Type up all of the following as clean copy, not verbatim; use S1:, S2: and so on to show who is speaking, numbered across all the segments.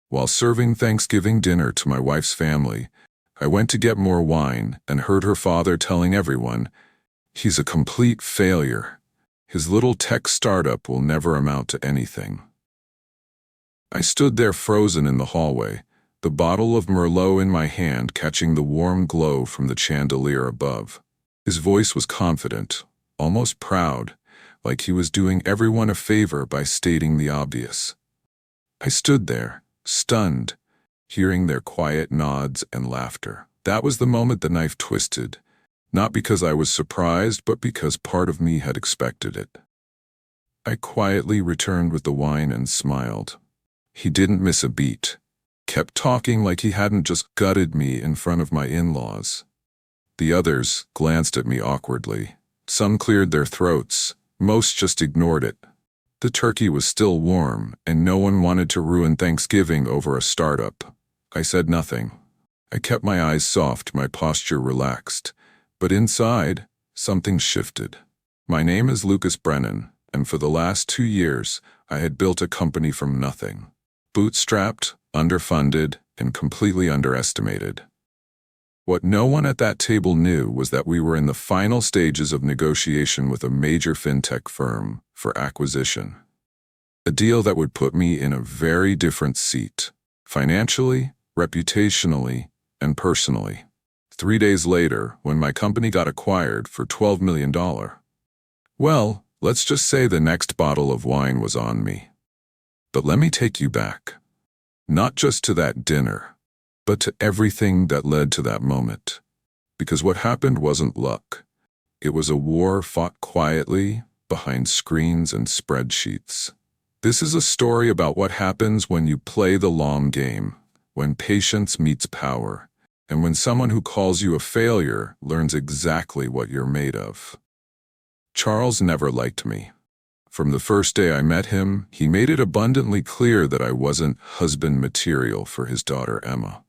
S1: While serving Thanksgiving dinner to my wife's family, I went to get more wine and heard her father telling everyone, "He's a complete failure. His little tech startup will never amount to anything." I stood there frozen in the hallway, the bottle of Merlot in my hand catching the warm glow from the chandelier above. His voice was confident, almost proud, like he was doing everyone a favor by stating the obvious. I stood there, stunned, hearing their quiet nods and laughter. That was the moment the knife twisted, not because I was surprised, but because part of me had expected it. I quietly returned with the wine and smiled. He didn't miss a beat, kept talking like he hadn't just gutted me in front of my in-laws. The others glanced at me awkwardly. Some cleared their throats, most just ignored it. The turkey was still warm, and no one wanted to ruin Thanksgiving over a startup. I said nothing. I kept my eyes soft, my posture relaxed. But inside, something shifted. My name is Lucas Brennan, and for the last 2 years, I had built a company from nothing. Bootstrapped, underfunded, and completely underestimated. What no one at that table knew was that we were in the final stages of negotiation with a major fintech firm for acquisition. A deal that would put me in a very different seat, financially, reputationally, and personally. 3 days later, when my company got acquired for $12 million, well, let's just say the next bottle of wine was on me. But let me take you back. Not just to that dinner, but to everything that led to that moment. Because what happened wasn't luck. It was a war fought quietly, behind screens and spreadsheets. This is a story about what happens when you play the long game, when patience meets power, and when someone who calls you a failure learns exactly what you're made of. Charles never liked me. From the first day I met him, he made it abundantly clear that I wasn't husband material for his daughter Emma.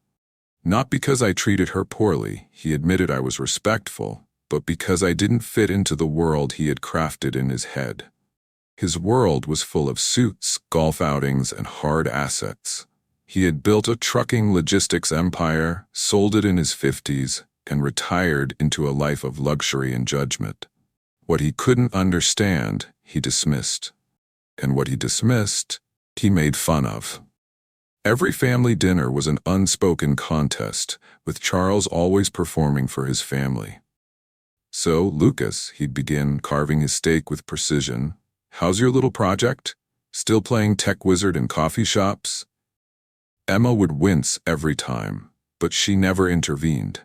S1: Not because I treated her poorly, he admitted I was respectful, but because I didn't fit into the world he had crafted in his head. His world was full of suits, golf outings, and hard assets. He had built a trucking logistics empire, sold it in his 50s, and retired into a life of luxury and judgment. What he couldn't understand, he dismissed. And what he dismissed, he made fun of. Every family dinner was an unspoken contest, with Charles always performing for his family. "So, Lucas," he'd begin, carving his steak with precision, "how's your little project? Still playing tech wizard in coffee shops?" Emma would wince every time, but she never intervened.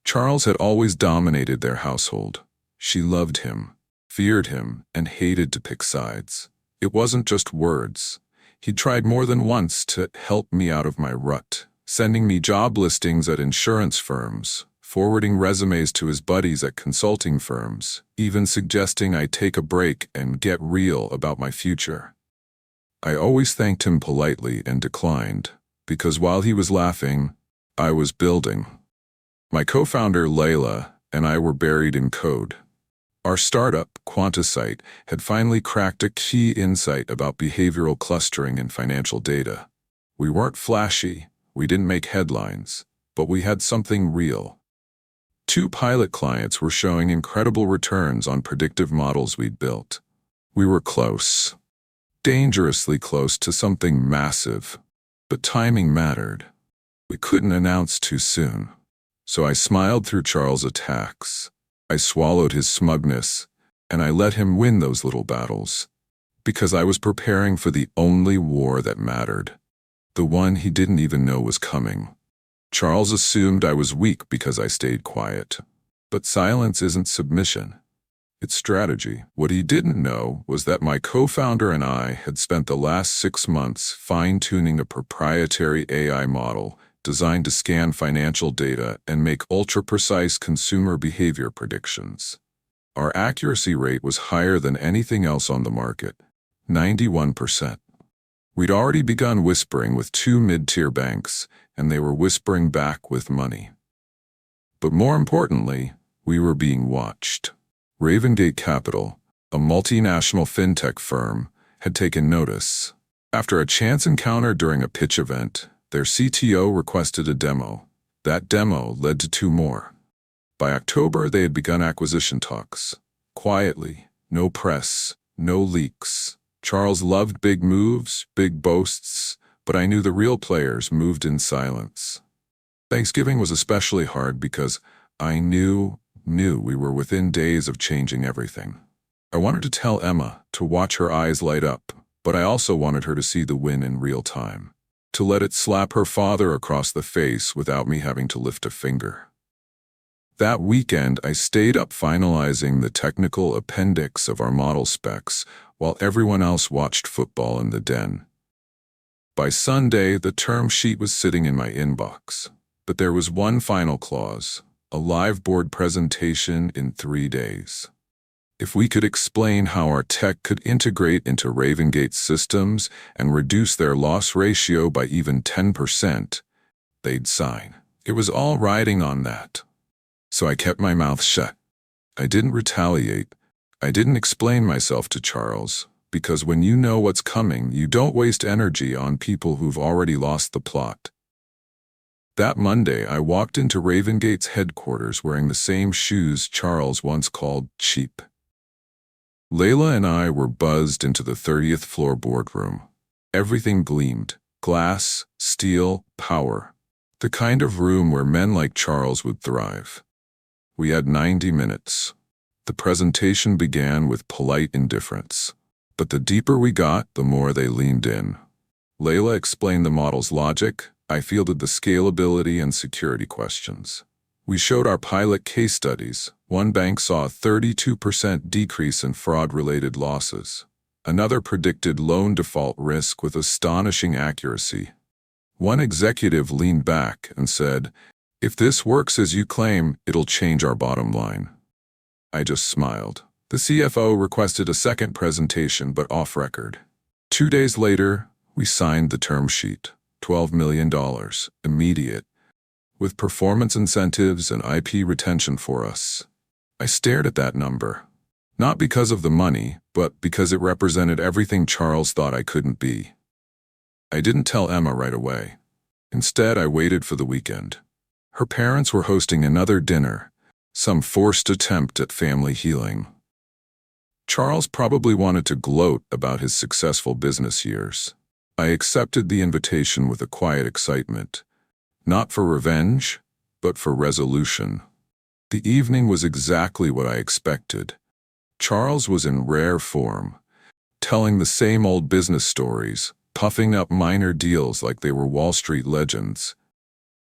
S1: Charles had always dominated their household. She loved him, feared him, and hated to pick sides. It wasn't just words. He tried more than once to help me out of my rut, sending me job listings at insurance firms, forwarding resumes to his buddies at consulting firms, even suggesting I take a break and get real about my future. I always thanked him politely and declined, because while he was laughing, I was building. My co-founder Layla and I were buried in code. Our startup, Quantisite, had finally cracked a key insight about behavioral clustering in financial data. We weren't flashy, we didn't make headlines, but we had something real. 2 pilot clients were showing incredible returns on predictive models we'd built. We were close, dangerously close to something massive, but timing mattered. We couldn't announce too soon. So I smiled through Charles' attacks. I swallowed his smugness, and I let him win those little battles. Because I was preparing for the only war that mattered. The one he didn't even know was coming. Charles assumed I was weak because I stayed quiet. But silence isn't submission. It's strategy. What he didn't know was that my co-founder and I had spent the last 6 months fine-tuning a proprietary AI model designed to scan financial data and make ultra-precise consumer behavior predictions. Our accuracy rate was higher than anything else on the market, 91%. We'd already begun whispering with 2 mid-tier banks, and they were whispering back with money. But more importantly, we were being watched. Ravengate Capital, a multinational fintech firm, had taken notice. After a chance encounter during a pitch event, Their CTO requested a demo. That demo led to two more. By October, they had begun acquisition talks. Quietly, no press, no leaks. Charles loved big moves, big boasts, but I knew the real players moved in silence. Thanksgiving was especially hard because I knew we were within days of changing everything. I wanted to tell Emma, to watch her eyes light up, but I also wanted her to see the win in real time, to let it slap her father across the face without me having to lift a finger. That weekend, I stayed up finalizing the technical appendix of our model specs while everyone else watched football in the den. By Sunday, the term sheet was sitting in my inbox, but there was one final clause: a live board presentation in 3 days. If we could explain how our tech could integrate into Ravengate's systems and reduce their loss ratio by even 10%, they'd sign. It was all riding on that. So I kept my mouth shut. I didn't retaliate. I didn't explain myself to Charles, because when you know what's coming, you don't waste energy on people who've already lost the plot. That Monday, I walked into Ravengate's headquarters wearing the same shoes Charles once called cheap. Layla and I were buzzed into the 30th floor boardroom. Everything gleamed: glass, steel, power. The kind of room where men like Charles would thrive. We had 90 minutes. The presentation began with polite indifference. But the deeper we got, the more they leaned in. Layla explained the model's logic. I fielded the scalability and security questions. We showed our pilot case studies. One bank saw a 32% decrease in fraud-related losses. Another predicted loan default risk with astonishing accuracy. One executive leaned back and said, "If this works as you claim, it'll change our bottom line." I just smiled. The CFO requested a second presentation, but off record. 2 days later, we signed the term sheet. $12 million, immediate, with performance incentives and IP retention for us. I stared at that number, not because of the money, but because it represented everything Charles thought I couldn't be. I didn't tell Emma right away. Instead, I waited for the weekend. Her parents were hosting another dinner, some forced attempt at family healing. Charles probably wanted to gloat about his successful business years. I accepted the invitation with a quiet excitement, not for revenge, but for resolution. The evening was exactly what I expected. Charles was in rare form, telling the same old business stories, puffing up minor deals like they were Wall Street legends.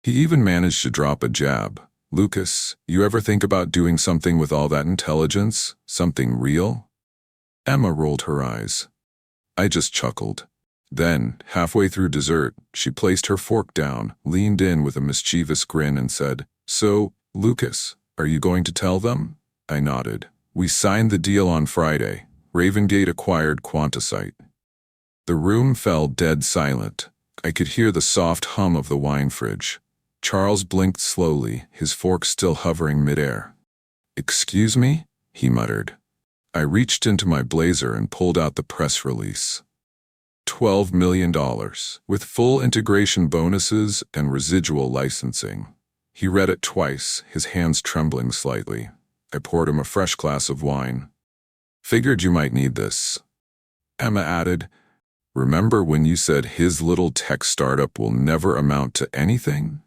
S1: He even managed to drop a jab. "Lucas, you ever think about doing something with all that intelligence? Something real?" Emma rolled her eyes. I just chuckled. Then, halfway through dessert, she placed her fork down, leaned in with a mischievous grin and said, "So, Lucas, are you going to tell them?" I nodded. We signed the deal on Friday. Ravengate acquired Quantisite. The room fell dead silent. I could hear the soft hum of the wine fridge. Charles blinked slowly, his fork still hovering midair. "Excuse me?" he muttered. I reached into my blazer and pulled out the press release. $12 million, with full integration bonuses and residual licensing. He read it twice, his hands trembling slightly. I poured him a fresh glass of wine. "Figured you might need this." Emma added, "Remember when you said his little tech startup will never amount to anything?"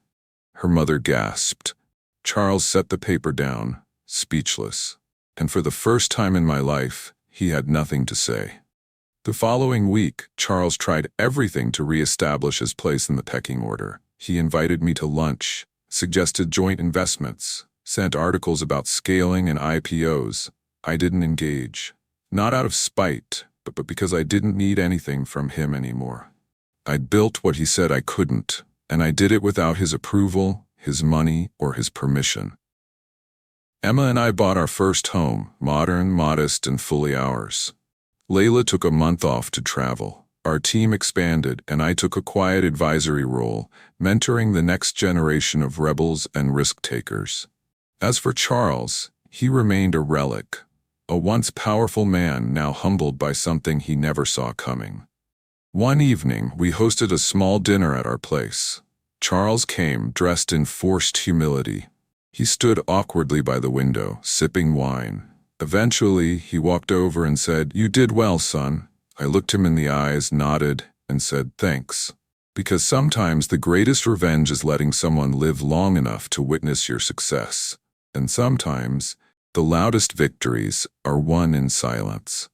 S1: Her mother gasped. Charles set the paper down, speechless. And for the first time in my life, he had nothing to say. The following week, Charles tried everything to re-establish his place in the pecking order. He invited me to lunch, suggested joint investments, sent articles about scaling and IPOs. I didn't engage. Not out of spite, but because I didn't need anything from him anymore. I'd built what he said I couldn't, and I did it without his approval, his money, or his permission. Emma and I bought our first home, modern, modest, and fully ours. Layla took a month off to travel. Our team expanded, and I took a quiet advisory role, mentoring the next generation of rebels and risk-takers. As for Charles, he remained a relic, a once powerful man now humbled by something he never saw coming. One evening, we hosted a small dinner at our place. Charles came, dressed in forced humility. He stood awkwardly by the window, sipping wine. Eventually, he walked over and said, "You did well, son." I looked him in the eyes, nodded, and said, "Thanks." Because sometimes the greatest revenge is letting someone live long enough to witness your success. And sometimes, the loudest victories are won in silence.